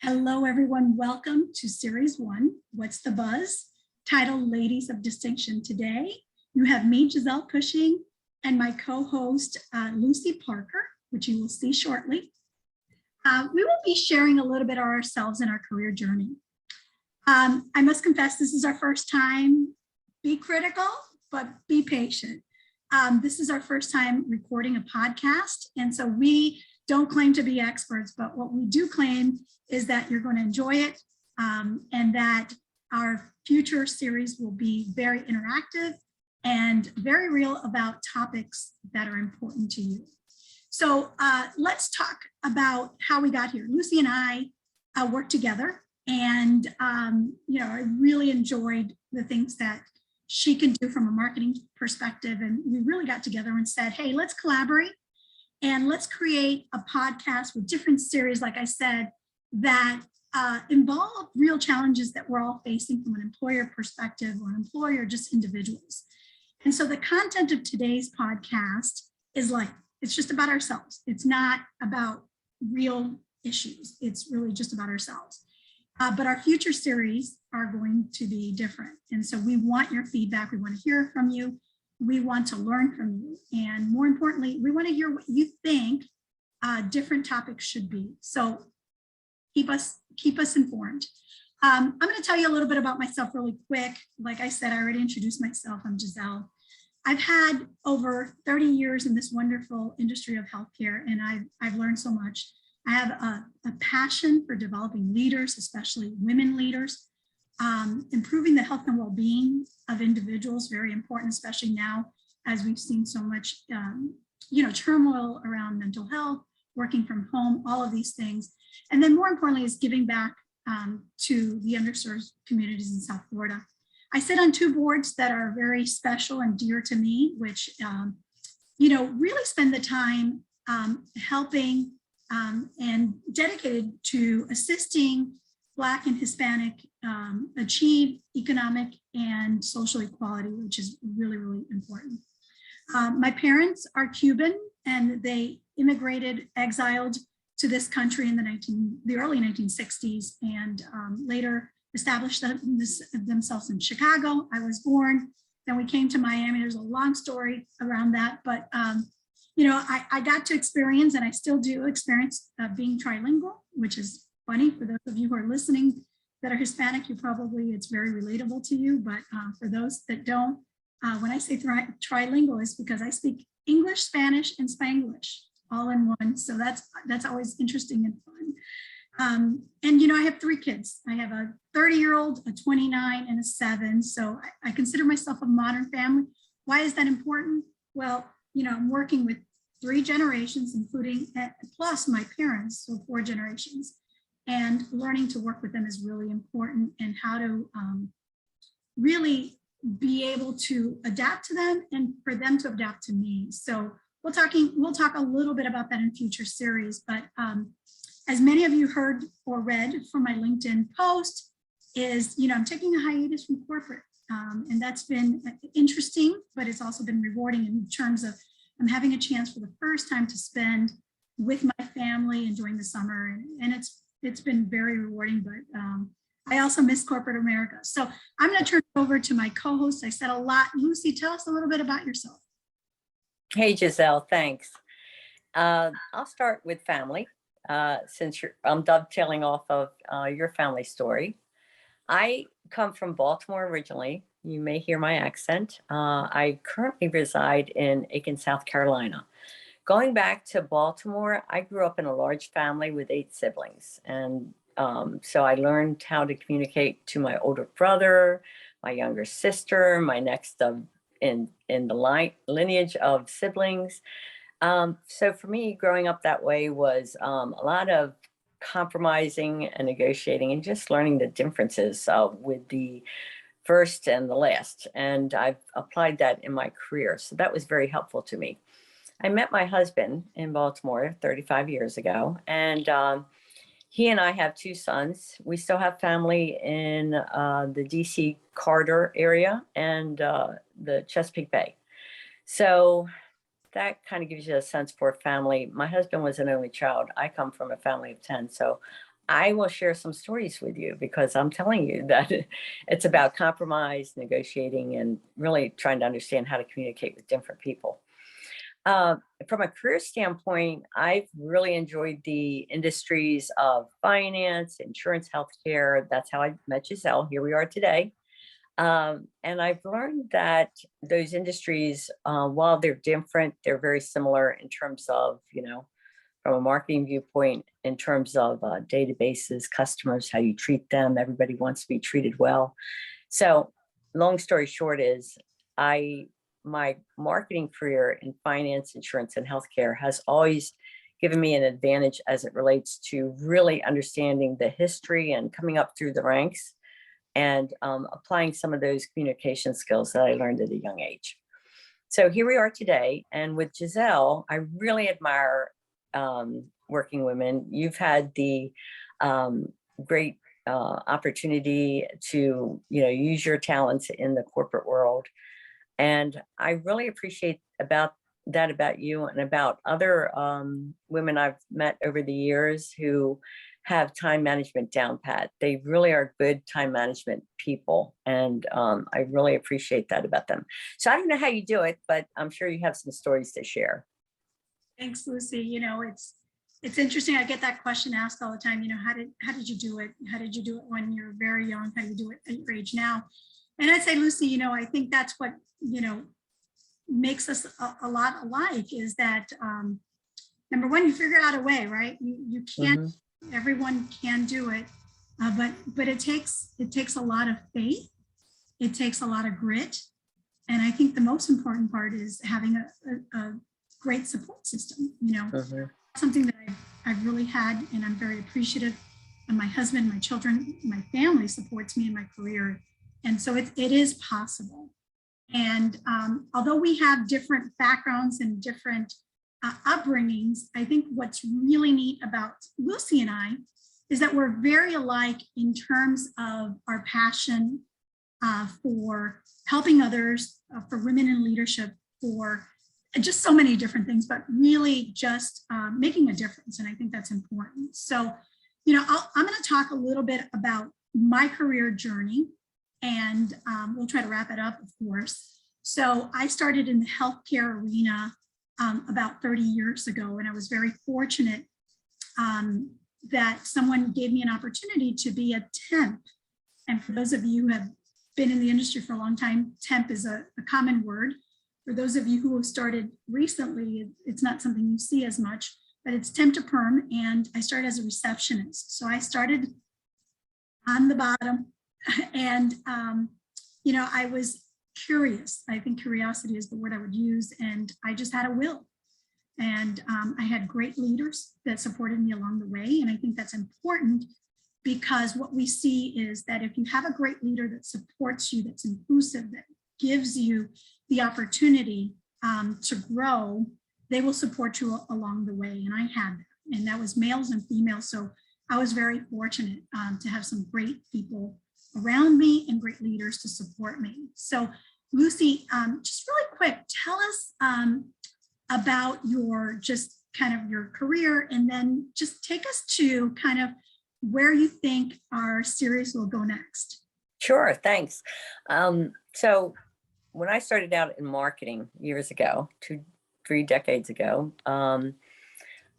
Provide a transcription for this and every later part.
Hello, everyone. Welcome to Series 1, What's the Buzz? Titled Ladies of Distinction. Today, you have me, Giselle Cushing, and my co-host, Lucie Parker, which you will see shortly. We will be sharing a little bit of ourselves and our career journey. I must confess, this is our first time. Be critical, but be patient. This is our first time recording a podcast, and so we don't claim to be experts, but what we do claim is that you're going to enjoy it, and that our future series will be very interactive and very real about topics that are important to you. So let's talk about how we got here. Lucie and I worked together, and I really enjoyed the things that she can do from a marketing perspective, and we really got together and said, hey, let's collaborate and let's create a podcast with different series, like I said, that involve real challenges that we're all facing from an employer perspective, or an employer, just individuals. And so the content of today's podcast is light. It's just about ourselves. It's not about real issues. It's really just about ourselves. But our future series are going to be different. And so we want your feedback. We want to hear from you. We want to learn from you. And more importantly, we want to hear what you think different topics should be. So keep us informed. I'm going to tell you a little bit about myself really quick. Like I said, I already introduced myself. I'm Giselle. I've had over 30 years in this wonderful industry of healthcare, and I've learned so much. I have a passion for developing leaders, especially women leaders, improving the health and well-being of individuals, very important, especially now as we've seen so much, turmoil around mental health, working from home, all of these things. And then more importantly is giving back to the underserved communities in South Florida. I sit on two boards that are very special and dear to me, which, really spend the time helping and dedicated to assisting Black and Hispanic achieve economic and social equality, which is really, really important. My parents are Cuban, and they immigrated, exiled to this country in the early 1960s, and later established themselves in Chicago. I was born, then we came to Miami. There's a long story around that, but I got to experience, and I still do experience being trilingual, which is funny for those of you who are listening that are Hispanic. It's very relatable to you, but for those that don't, when I say trilingual, it's because I speak English, Spanish, and Spanglish all in one. So that's always interesting and fun. And I have three kids. I have a 30-year-old, a 29, and a 7. So I consider myself a modern family. Why is that important? Well, I'm working with 3 generations, including plus my parents, so 4 generations. And learning to work with them is really important, and how to really be able to adapt to them and for them to adapt to me. So we'll talk a little bit about that in future series, but as many of you heard or read from my LinkedIn post is, I'm taking a hiatus from corporate, and that's been interesting, but it's also been rewarding in terms of I'm having a chance for the first time to spend with my family and during the summer, and it's been very rewarding, but I also miss corporate America. So I'm going to turn it over to my co-host. I said a lot. Lucie, tell us a little bit about yourself. Hey, Giselle, thanks. I'll start with family, since I'm dovetailing off of your family story. I come from Baltimore originally. You may hear my accent. I currently reside in Aiken, South Carolina. Going back to Baltimore, I grew up in a large family with 8 siblings. And so I learned how to communicate to my older brother, my younger sister, my next in the lineage of siblings. So for me, growing up that way was a lot of compromising and negotiating and just learning the differences with the first and the last. And I've applied that in my career. So that was very helpful to me. I met my husband in Baltimore 35 years ago, and he and I have 2 sons. We still have family in the DC corridor area and the Chesapeake Bay. So that kind of gives you a sense for family. My husband was an only child. I come from a family of 10. So I will share some stories with you because I'm telling you that it's about compromise, negotiating, and really trying to understand how to communicate with different people. Uh, from a career standpoint, I've really enjoyed the industries of finance, insurance, healthcare. That's how I met Giselle. Here we are today. And I've learned that those industries, while they're different, they're very similar in terms of, from a marketing viewpoint, in terms of databases, customers, how you treat them. Everybody wants to be treated well. So, long story short is, my marketing career in finance, insurance, and healthcare has always given me an advantage as it relates to really understanding the history and coming up through the ranks and applying some of those communication skills that I learned at a young age. So here we are today. And with Giselle, I really admire working women. You've had the great opportunity to, use your talents in the corporate world. And I really appreciate about you and about other women I've met over the years who have time management down pat. They really are good time management people. And I really appreciate that about them. So I don't know how you do it, but I'm sure you have some stories to share. Thanks, Lucy. It's interesting. I get that question asked all the time. How did you do it? How did you do it when you're very young? How do you do it at your age now? And I'd say, Lucy, I think that's what, makes us a lot alike is that, number one, you figure out a way, right? You can't, everyone can do it, but it takes a lot of faith. It takes a lot of grit. And I think the most important part is having a great support system, something that I've really had, and I'm very appreciative. And my husband, my children, my family supports me in my career. And so it is possible. And although we have different backgrounds and different upbringings, I think what's really neat about Lucy and I is that we're very alike in terms of our passion for helping others, for women in leadership, for just so many different things, but really just making a difference. And I think that's important. So, I'm going to talk a little bit about my career journey, and we'll try to wrap it up, of course. So I started in the healthcare arena about 30 years ago, and I was very fortunate that someone gave me an opportunity to be a temp. And for those of you who have been in the industry for a long time, temp is a common word. For those of you who have started recently, it's not something you see as much, but it's temp to perm. And I started as a receptionist. So I started on the bottom and, I was curious. I think curiosity is the word I would use. And I just had a will. And I had great leaders that supported me along the way. And I think that's important because what we see is that if you have a great leader that supports you, that's inclusive, that gives you the opportunity to grow, they will support you along the way. And I had that. And that was males and females. So I was very fortunate to have some great people around me and great leaders to support me. So Lucy, just really quick, tell us about your your career, and then just take us to kind of where you think our series will go next. Sure, thanks. So when I started out in marketing years ago, 3 decades ago,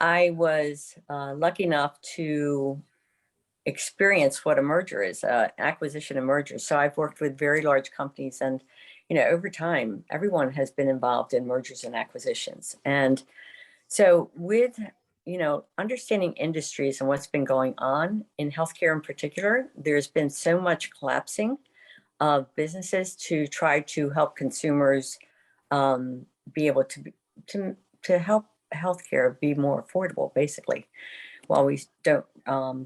I was lucky enough to experience what a merger is, acquisition and merger. So I've worked with very large companies, and over time, everyone has been involved in mergers and acquisitions. And so with understanding industries and what's been going on in healthcare in particular, there's been so much collapsing of businesses to try to help consumers be able to help healthcare be more affordable, basically, while we don't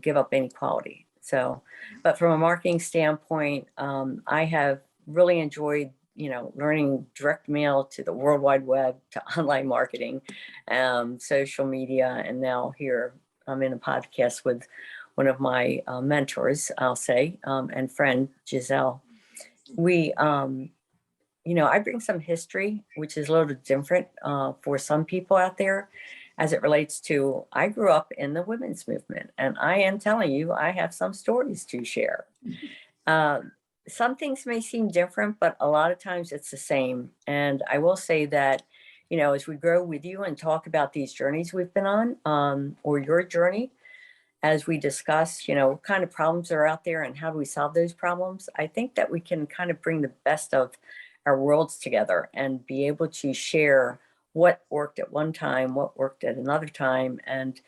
give up any quality. So, but from a marketing standpoint, I have really enjoyed, learning direct mail to the World Wide Web to online marketing, social media, and now here I'm in a podcast with one of my mentors, I'll say, and friend, Giselle. We, I bring some history, which is a little different for some people out there. as it relates to, I grew up in the women's movement, and I am telling you, I have some stories to share. Some things may seem different, but a lot of times it's the same. And I will say that, as we grow with you and talk about these journeys we've been on, or your journey, as we discuss, what kind of problems are out there and how do we solve those problems, I think that we can kind of bring the best of our worlds together and be able to share what worked at one time, what worked at another time, and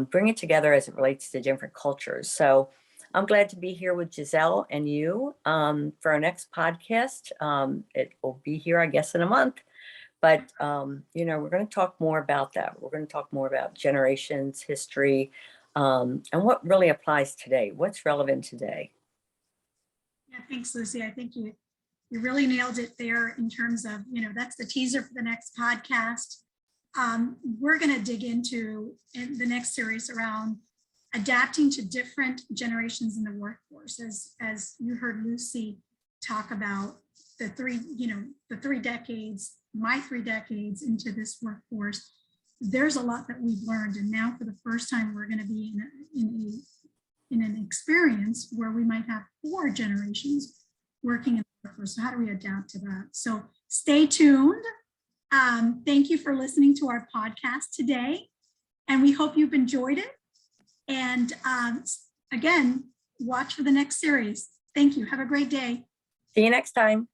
bring it together as it relates to different cultures. So I'm glad to be here with Giselle and you for our next podcast. It will be here, I guess, in a month. But, we're going to talk more about that. We're going to talk more about generations, history, and what really applies today, what's relevant today. Yeah, thanks, Lucy. I think you really nailed it there in terms of, that's the teaser for the next podcast. We're going to dig into in the next series around adapting to different generations in the workforce. As you heard Lucy talk about the three decades, my 3 decades into this workforce, there's a lot that we've learned. And now for the first time, we're going to be in an experience where we might have 4 generations working in the workforce. So how do we adapt to that? So stay tuned. Thank you for listening to our podcast today. And we hope you've enjoyed it. And again, watch for the next series. Thank you. Have a great day. See you next time.